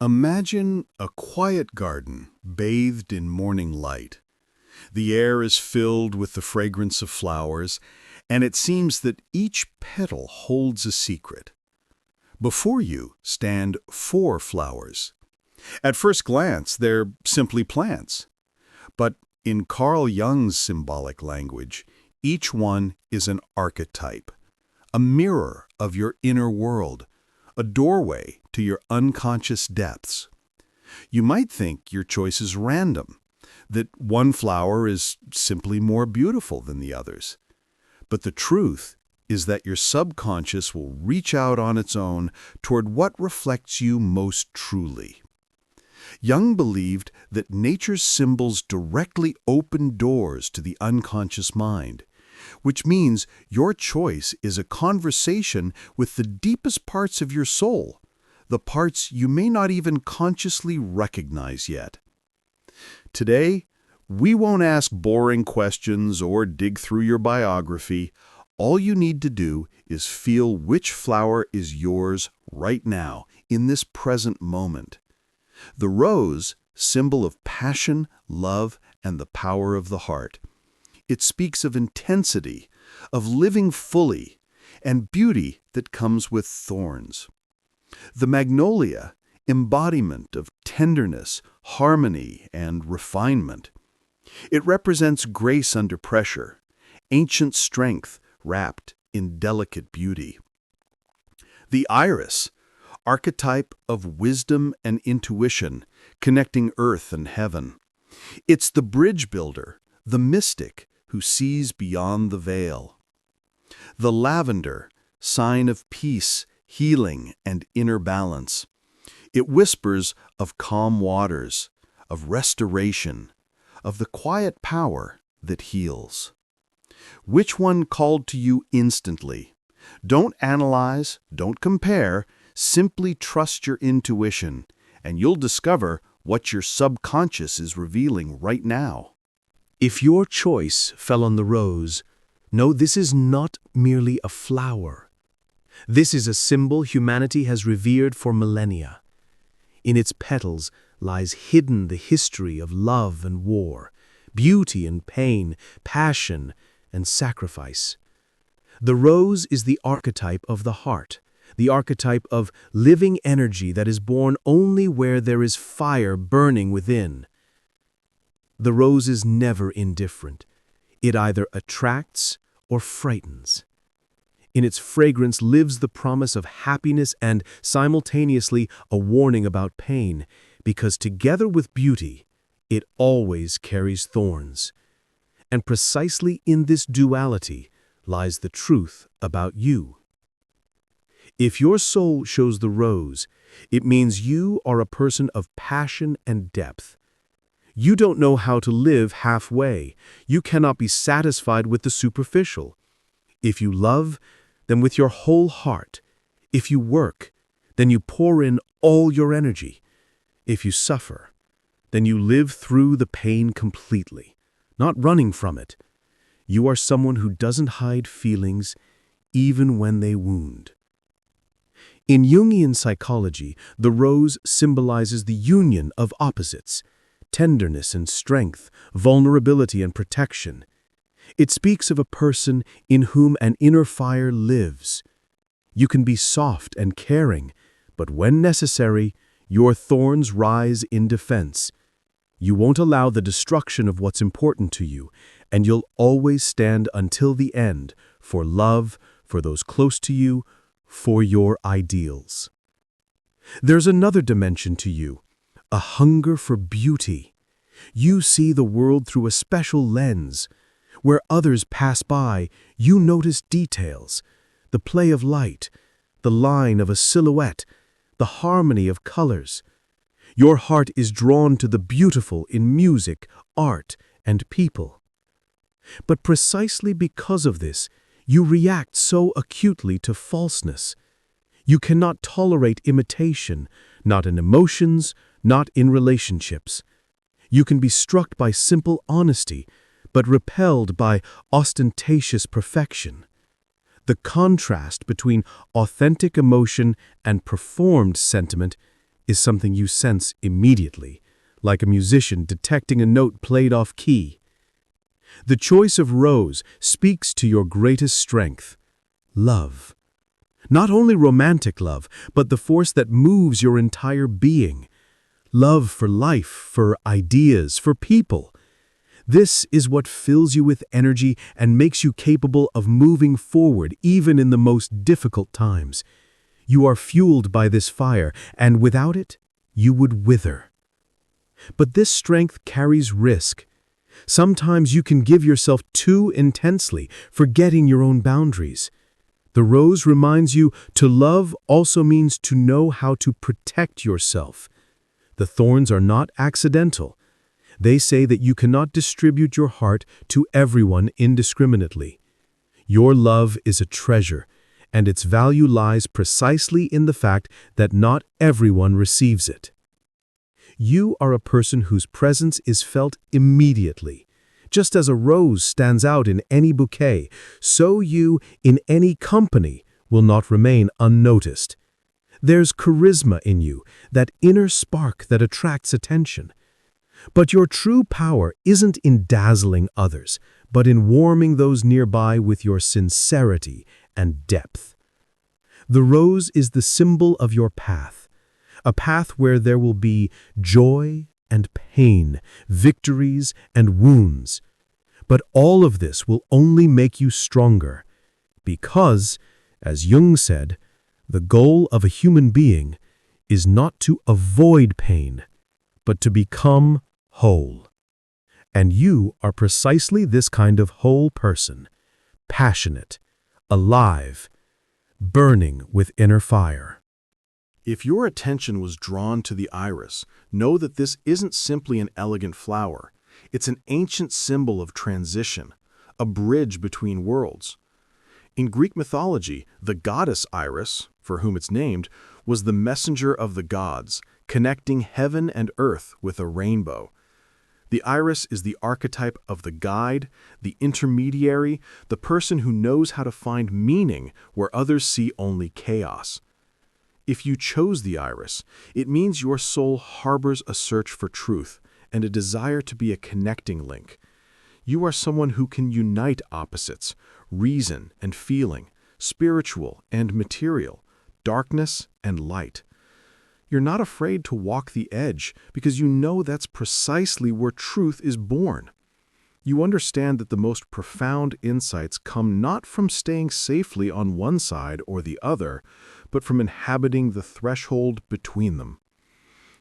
Imagine a quiet garden bathed in morning light. The air is filled with the fragrance of flowers, and it seems that each petal holds a secret. Before you stand four flowers. At first glance, they're simply plants. But in Carl Jung's symbolic language, each one is an archetype, a mirror of your inner world, a doorway to your unconscious depths. You might think your choice is random, that one flower is simply more beautiful than the others. But the truth is that your subconscious will reach out on its own toward what reflects you most truly. Jung believed that nature's symbols directly open doors to the unconscious mind, which means your choice is a conversation with the deepest parts of your soul, the parts you may not even consciously recognize yet. Today, we won't ask boring questions or dig through your biography. All you need to do is feel which flower is yours right now, in this present moment. The rose, symbol of passion, love, and the power of the heart. It speaks of intensity, of living fully, and beauty that comes with thorns. The magnolia, embodiment of tenderness, harmony, and refinement. It represents grace under pressure, ancient strength wrapped in delicate beauty. The iris, archetype of wisdom and intuition, connecting earth and heaven. It's the bridge builder, the mystic, who sees beyond the veil. The lavender, sign of peace, healing, and inner balance. It whispers of calm waters, of restoration, of the quiet power that heals. Which one called to you instantly? Don't analyze, don't compare, simply trust your intuition, and you'll discover what your subconscious is revealing right now. If your choice fell on the rose, know this is not merely a flower. This is a symbol humanity has revered for millennia. In its petals lies hidden the history of love and war, beauty and pain, passion and sacrifice. The rose is the archetype of the heart, the archetype of living energy that is born only where there is fire burning within. The rose is never indifferent. It either attracts or frightens. In its fragrance lives the promise of happiness and simultaneously a warning about pain, because together with beauty, it always carries thorns. And precisely in this duality lies the truth about you. If your soul shows the rose, it means you are a person of passion and depth. You don't know how to live halfway. You cannot be satisfied with the superficial. If you love, then with your whole heart. If you work, then you pour in all your energy. If you suffer, then you live through the pain completely, not running from it. You are someone who doesn't hide feelings, even when they wound. In Jungian psychology, the rose symbolizes the union of opposites, tenderness and strength, vulnerability and protection. It speaks of a person in whom an inner fire lives. You can be soft and caring, but when necessary, your thorns rise in defense. You won't allow the destruction of what's important to you, and you'll always stand until the end for love, for those close to you, for your ideals. There's another dimension to you, a hunger for beauty. You see the world through a special lens. Where others pass by, you notice details, the play of light, the line of a silhouette, the harmony of colors. Your heart is drawn to the beautiful in music, art, and people. But precisely because of this, you react so acutely to falseness. You cannot tolerate imitation, not in emotions, not in relationships. You can be struck by simple honesty, but repelled by ostentatious perfection. The contrast between authentic emotion and performed sentiment is something you sense immediately, like a musician detecting a note played off key. The choice of rose speaks to your greatest strength, love. Not only romantic love, but the force that moves your entire being. Love for life, for ideas, for people. This is what fills you with energy and makes you capable of moving forward even in the most difficult times. You are fueled by this fire, and without it, you would wither. But this strength carries risk. Sometimes you can give yourself too intensely, forgetting your own boundaries. The rose reminds you to love also means to know how to protect yourself. The thorns are not accidental. They say that you cannot distribute your heart to everyone indiscriminately. Your love is a treasure, and its value lies precisely in the fact that not everyone receives it. You are a person whose presence is felt immediately. Just as a rose stands out in any bouquet, so you, in any company, will not remain unnoticed. There's charisma in you, that inner spark that attracts attention. But your true power isn't in dazzling others, but in warming those nearby with your sincerity and depth. The rose is the symbol of your path, a path where there will be joy and pain, victories and wounds. But all of this will only make you stronger, because, as Jung said, the goal of a human being is not to avoid pain, but to become whole. And you are precisely this kind of whole person, passionate, alive, burning with inner fire. If your attention was drawn to the iris, know that this isn't simply an elegant flower. It's an ancient symbol of transition, a bridge between worlds. In Greek mythology, the goddess Iris, for whom it's named, was the messenger of the gods, connecting heaven and earth with a rainbow. The iris is the archetype of the guide, the intermediary, the person who knows how to find meaning where others see only chaos. If you chose the iris, it means your soul harbors a search for truth and a desire to be a connecting link. You are someone who can unite opposites, reason and feeling, spiritual and material, darkness and light. You're not afraid to walk the edge because you know that's precisely where truth is born. You understand that the most profound insights come not from staying safely on one side or the other, but from inhabiting the threshold between them.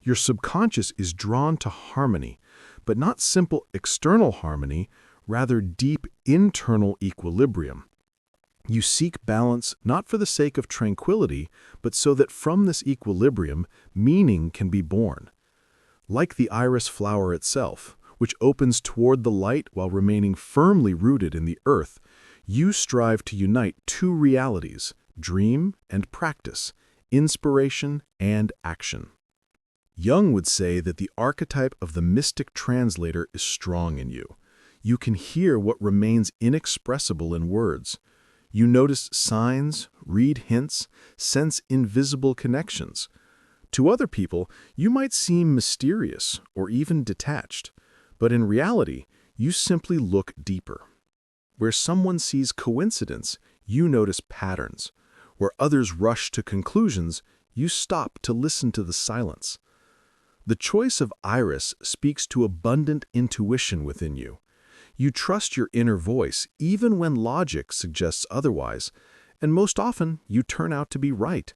Your subconscious is drawn to harmony, but not simple external harmony, rather deep internal equilibrium. You seek balance not for the sake of tranquility, but so that from this equilibrium, meaning can be born. Like the iris flower itself, which opens toward the light while remaining firmly rooted in the earth, you strive to unite two realities, dream and practice, inspiration and action. Jung would say that the archetype of the mystic translator is strong in you. You can hear what remains inexpressible in words. You notice signs, read hints, sense invisible connections. To other people, you might seem mysterious or even detached, but in reality, you simply look deeper. Where someone sees coincidence, you notice patterns. Where others rush to conclusions, you stop to listen to the silence. The choice of iris speaks to abundant intuition within you. You trust your inner voice even when logic suggests otherwise, and most often you turn out to be right.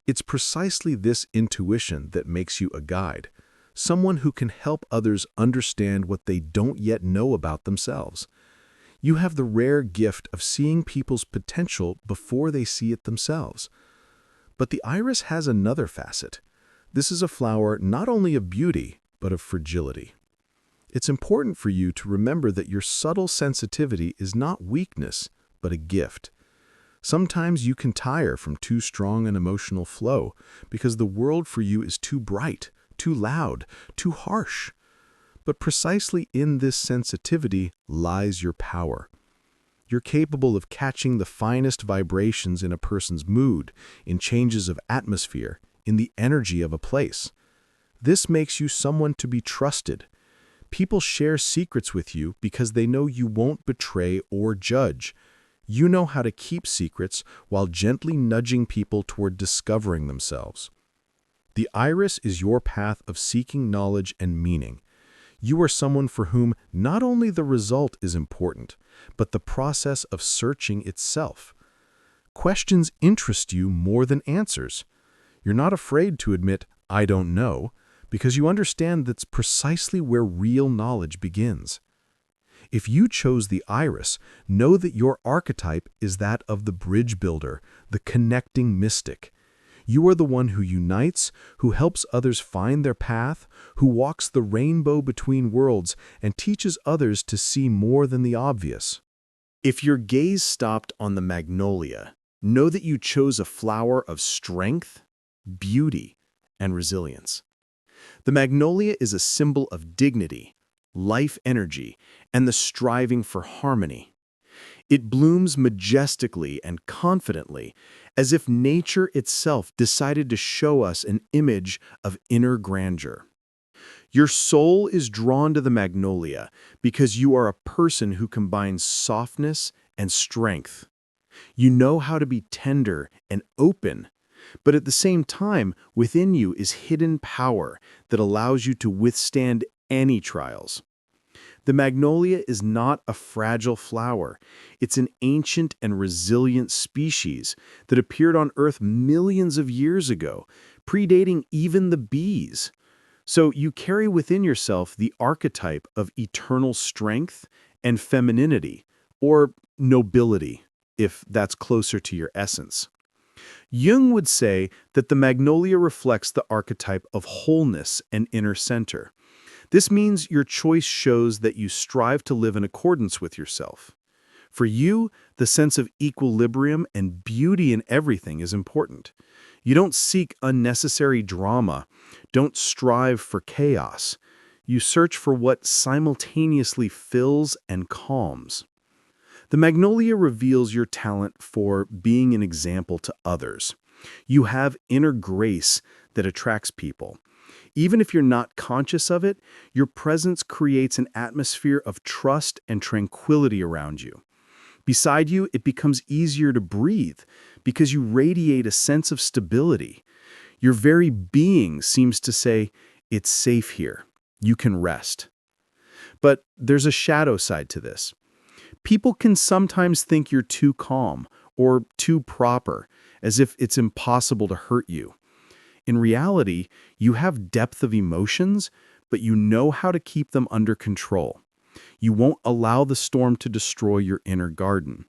It's precisely this intuition that makes you a guide, someone who can help others understand what they don't yet know about themselves. You have the rare gift of seeing people's potential before they see it themselves. But the iris has another facet. This is a flower not only of beauty, but of fragility. It's important for you to remember that your subtle sensitivity is not weakness, but a gift. Sometimes you can tire from too strong an emotional flow because the world for you is too bright, too loud, too harsh. But precisely in this sensitivity lies your power. You're capable of catching the finest vibrations in a person's mood, in changes of atmosphere, in the energy of a place. This makes you someone to be trusted. People share secrets with you because they know you won't betray or judge. You know how to keep secrets while gently nudging people toward discovering themselves. The iris is your path of seeking knowledge and meaning. You are someone for whom not only the result is important, but the process of searching itself. Questions interest you more than answers. You're not afraid to admit, "I don't know," because you understand that's precisely where real knowledge begins. If you chose the iris, know that your archetype is that of the bridge builder, the connecting mystic. You are the one who unites, who helps others find their path, who walks the rainbow between worlds and teaches others to see more than the obvious. If your gaze stopped on the magnolia, know that you chose a flower of strength, beauty, and resilience. The magnolia is a symbol of dignity, life energy, and the striving for harmony. It blooms majestically and confidently, as if nature itself decided to show us an image of inner grandeur. Your soul is drawn to the magnolia because you are a person who combines softness and strength. You know how to be tender and open, but at the same time, within you is hidden power that allows you to withstand any trials. The magnolia is not a fragile flower. It's an ancient and resilient species that appeared on Earth millions of years ago, predating even the bees. So you carry within yourself the archetype of eternal strength and femininity, or nobility, if that's closer to your essence. Jung would say that the magnolia reflects the archetype of wholeness and inner center. This means your choice shows that you strive to live in accordance with yourself. For you, the sense of equilibrium and beauty in everything is important. You don't seek unnecessary drama, don't strive for chaos. You search for what simultaneously fills and calms. The magnolia reveals your talent for being an example to others. You have inner grace that attracts people. Even if you're not conscious of it, your presence creates an atmosphere of trust and tranquility around you. Beside you, it becomes easier to breathe because you radiate a sense of stability. Your very being seems to say, "It's safe here. You can rest." But there's a shadow side to this. People can sometimes think you're too calm or too proper, as if it's impossible to hurt you. In reality, you have depth of emotions, but you know how to keep them under control. You won't allow the storm to destroy your inner garden.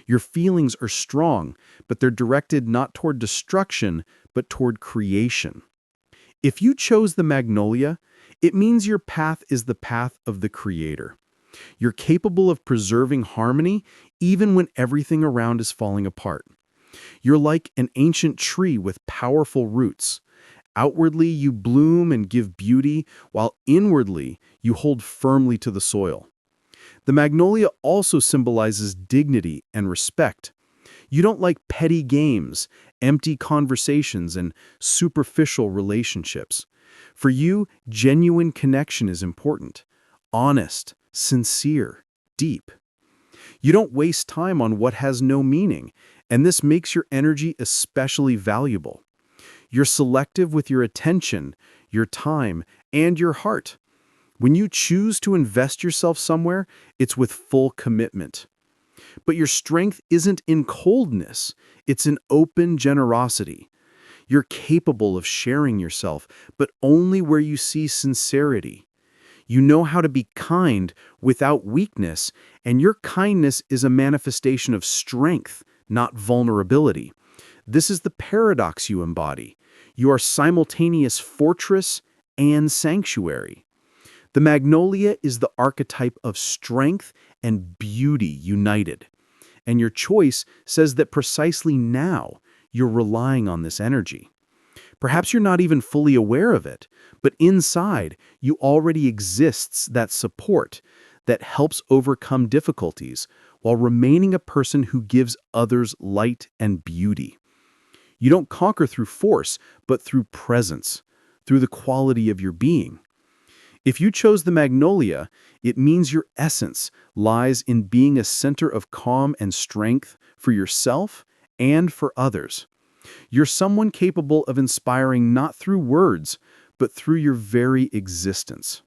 Your feelings are strong, but they're directed not toward destruction, but toward creation. If you chose the magnolia, it means your path is the path of the Creator. You're capable of preserving harmony even when everything around is falling apart. You're like an ancient tree with powerful roots. Outwardly, you bloom and give beauty, while inwardly, you hold firmly to the soil. The magnolia also symbolizes dignity and respect. You don't like petty games, empty conversations, and superficial relationships. For you, genuine connection is important, honest, sincere, deep. You don't waste time on what has no meaning, and this makes your energy especially valuable. You're selective with your attention, your time, and your heart. When you choose to invest yourself somewhere, it's with full commitment. But your strength isn't in coldness, it's in open generosity. You're capable of sharing yourself, but only where you see sincerity. You know how to be kind without weakness, and your kindness is a manifestation of strength, not vulnerability. This is the paradox you embody. You are simultaneous fortress and sanctuary. The magnolia is the archetype of strength and beauty united. And your choice says that precisely now you're relying on this energy. Perhaps you're not even fully aware of it, but inside you already exists that support that helps overcome difficulties while remaining a person who gives others light and beauty. You don't conquer through force, but through presence, through the quality of your being. If you chose the magnolia, it means your essence lies in being a center of calm and strength for yourself and for others. You're someone capable of inspiring not through words, but through your very existence.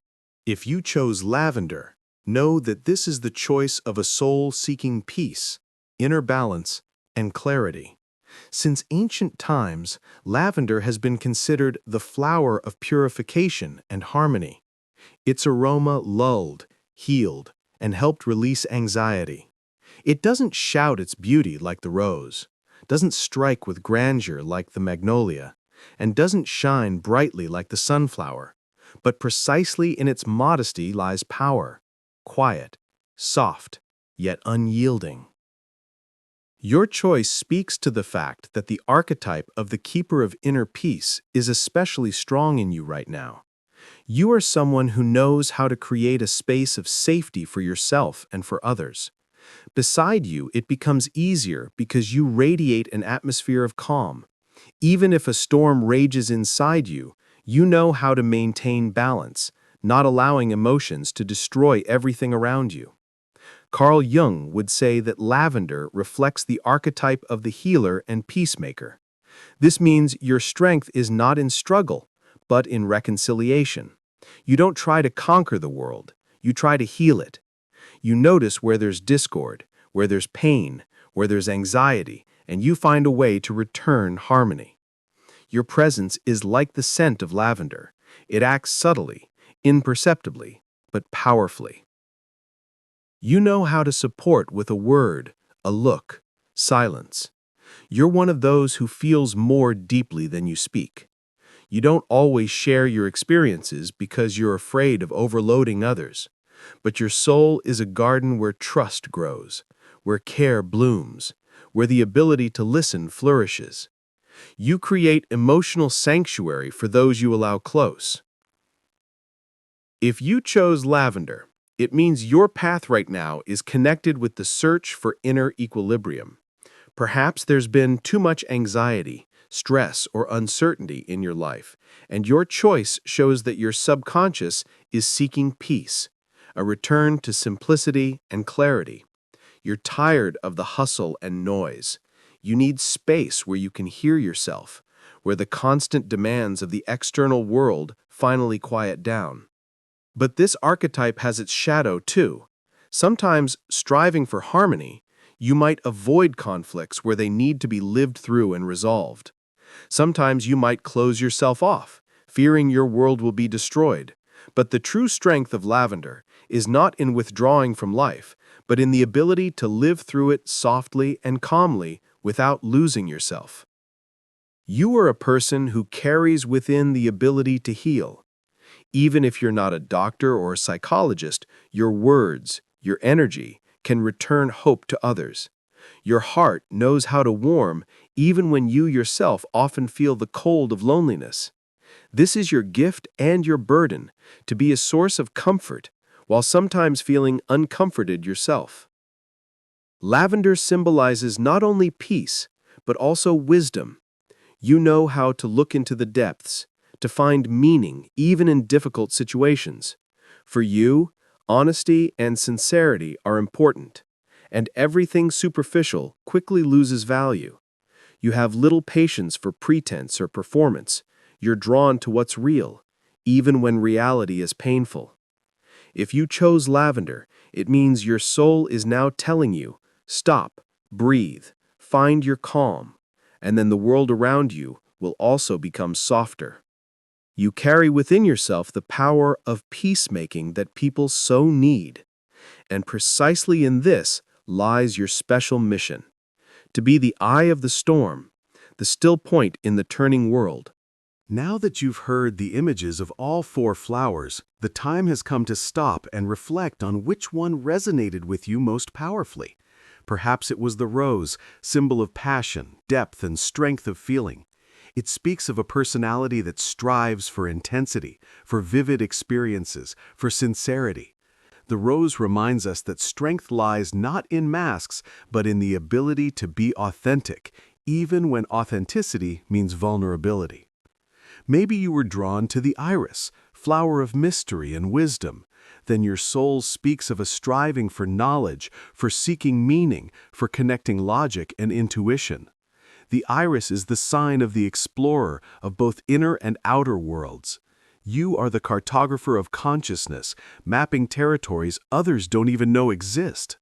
If you chose lavender, know that this is the choice of a soul seeking peace, inner balance, and clarity. Since ancient times, lavender has been considered the flower of purification and harmony. Its aroma lulled, healed, and helped release anxiety. It doesn't shout its beauty like the rose, doesn't strike with grandeur like the magnolia, and doesn't shine brightly like the sunflower, but precisely in its modesty lies power, quiet, soft, yet unyielding. Your choice speaks to the fact that the archetype of the keeper of inner peace is especially strong in you right now. You are someone who knows how to create a space of safety for yourself and for others. Beside you, it becomes easier because you radiate an atmosphere of calm. Even if a storm rages inside you, you know how to maintain balance, not allowing emotions to destroy everything around you. Carl Jung would say that lavender reflects the archetype of the healer and peacemaker. This means your strength is not in struggle, but in reconciliation. You don't try to conquer the world, you try to heal it. You notice where there's discord, where there's pain, where there's anxiety, and you find a way to return harmony. Your presence is like the scent of lavender. It acts subtly, imperceptibly, but powerfully. You know how to support with a word, a look, silence. You're one of those who feels more deeply than you speak. You don't always share your experiences because you're afraid of overloading others. But your soul is a garden where trust grows, where care blooms, where the ability to listen flourishes. You create emotional sanctuary for those you allow close. If you chose lavender, it means your path right now is connected with the search for inner equilibrium. Perhaps there's been too much anxiety, stress, or uncertainty in your life, and your choice shows that your subconscious is seeking peace, a return to simplicity and clarity. You're tired of the hustle and noise. You need space where you can hear yourself, where the constant demands of the external world finally quiet down. But this archetype has its shadow too. Sometimes, striving for harmony, you might avoid conflicts where they need to be lived through and resolved. Sometimes you might close yourself off, fearing your world will be destroyed. But the true strength of lavender is not in withdrawing from life, but in the ability to live through it softly and calmly without losing yourself. You are a person who carries within the ability to heal. Even if you're not a doctor or a psychologist, your words, your energy, can return hope to others. Your heart knows how to warm even when you yourself often feel the cold of loneliness. This is your gift and your burden, to be a source of comfort, while sometimes feeling uncomforted yourself. Lavender symbolizes not only peace, but also wisdom. You know how to look into the depths, to find meaning even in difficult situations. For you, honesty and sincerity are important, and everything superficial quickly loses value. You have little patience for pretense or performance. You're drawn to what's real, even when reality is painful. If you chose lavender, it means your soul is now telling you, stop, breathe, find your calm, and then the world around you will also become softer. You carry within yourself the power of peacemaking that people so need. And precisely in this lies your special mission, to be the eye of the storm, the still point in the turning world. Now that you've heard the images of all four flowers, the time has come to stop and reflect on which one resonated with you most powerfully. Perhaps it was the rose, symbol of passion, depth, and strength of feeling. It speaks of a personality that strives for intensity, for vivid experiences, for sincerity. The rose reminds us that strength lies not in masks, but in the ability to be authentic, even when authenticity means vulnerability. Maybe you were drawn to the iris, flower of mystery and wisdom. Then your soul speaks of a striving for knowledge, for seeking meaning, for connecting logic and intuition. The iris is the sign of the explorer of both inner and outer worlds. You are the cartographer of consciousness, mapping territories others don't even know exist.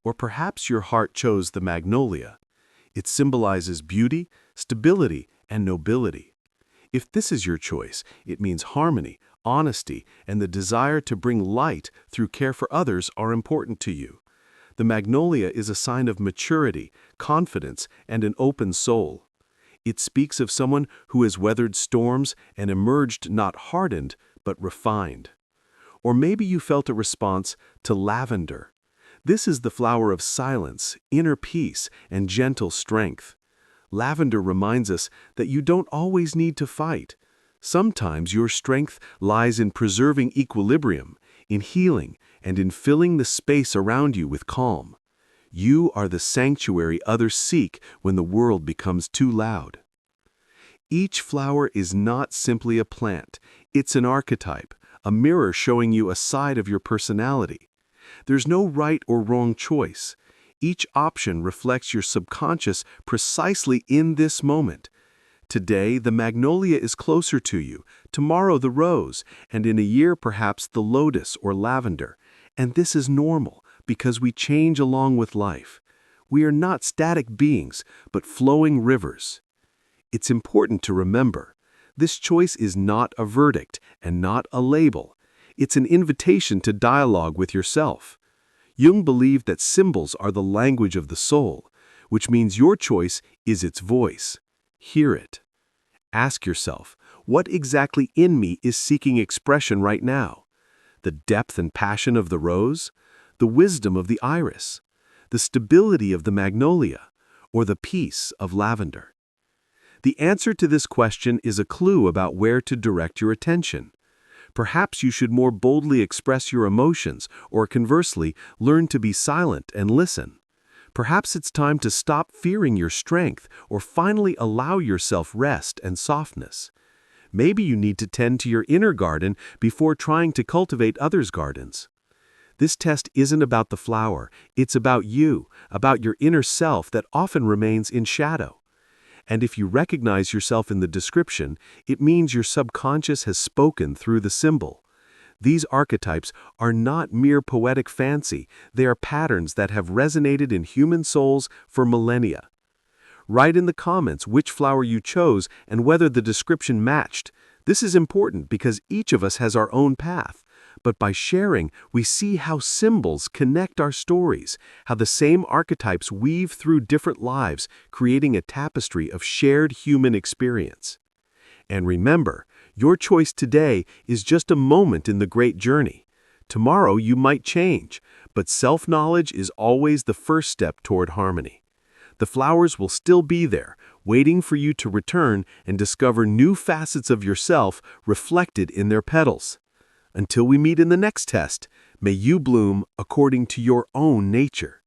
Or perhaps your heart chose the magnolia. It symbolizes beauty, stability, and nobility. If this is your choice, it means harmony, honesty, and the desire to bring light through care for others are important to you. The magnolia is a sign of maturity, confidence, and an open soul. It speaks of someone who has weathered storms and emerged not hardened, but refined. Or maybe you felt a response to lavender. This is the flower of silence, inner peace, and gentle strength. Lavender reminds us that you don't always need to fight. Sometimes your strength lies in preserving equilibrium, in healing, and in filling the space around you with calm. You are the sanctuary others seek when the world becomes too loud. Each flower is not simply a plant. It's an archetype, a mirror showing you a side of your personality. There's no right or wrong choice. Each option reflects your subconscious precisely in this moment. Today, the magnolia is closer to you, tomorrow the rose, and in a year perhaps the lotus or lavender. And this is normal, because we change along with life. We are not static beings, but flowing rivers. It's important to remember, this choice is not a verdict and not a label. It's an invitation to dialogue with yourself. Jung believed that symbols are the language of the soul, which means your choice is its voice. Hear it. Ask yourself, what exactly in me is seeking expression right now? The depth and passion of the rose? The wisdom of the iris? The stability of the magnolia? Or the peace of lavender? The answer to this question is a clue about where to direct your attention. Perhaps you should more boldly express your emotions, or conversely, learn to be silent and listen. Perhaps it's time to stop fearing your strength or finally allow yourself rest and softness. Maybe you need to tend to your inner garden before trying to cultivate others' gardens. This test isn't about the flower, it's about you, about your inner self that often remains in shadow. And if you recognize yourself in the description, it means your subconscious has spoken through the symbol. These archetypes are not mere poetic fancy, they are patterns that have resonated in human souls for millennia. Write in the comments which flower you chose and whether the description matched. This is important because each of us has our own path. But by sharing, we see how symbols connect our stories, how the same archetypes weave through different lives, creating a tapestry of shared human experience. And remember, your choice today is just a moment in the great journey. Tomorrow you might change, but self-knowledge is always the first step toward harmony. The flowers will still be there, waiting for you to return and discover new facets of yourself reflected in their petals. Until we meet in the next test, may you bloom according to your own nature.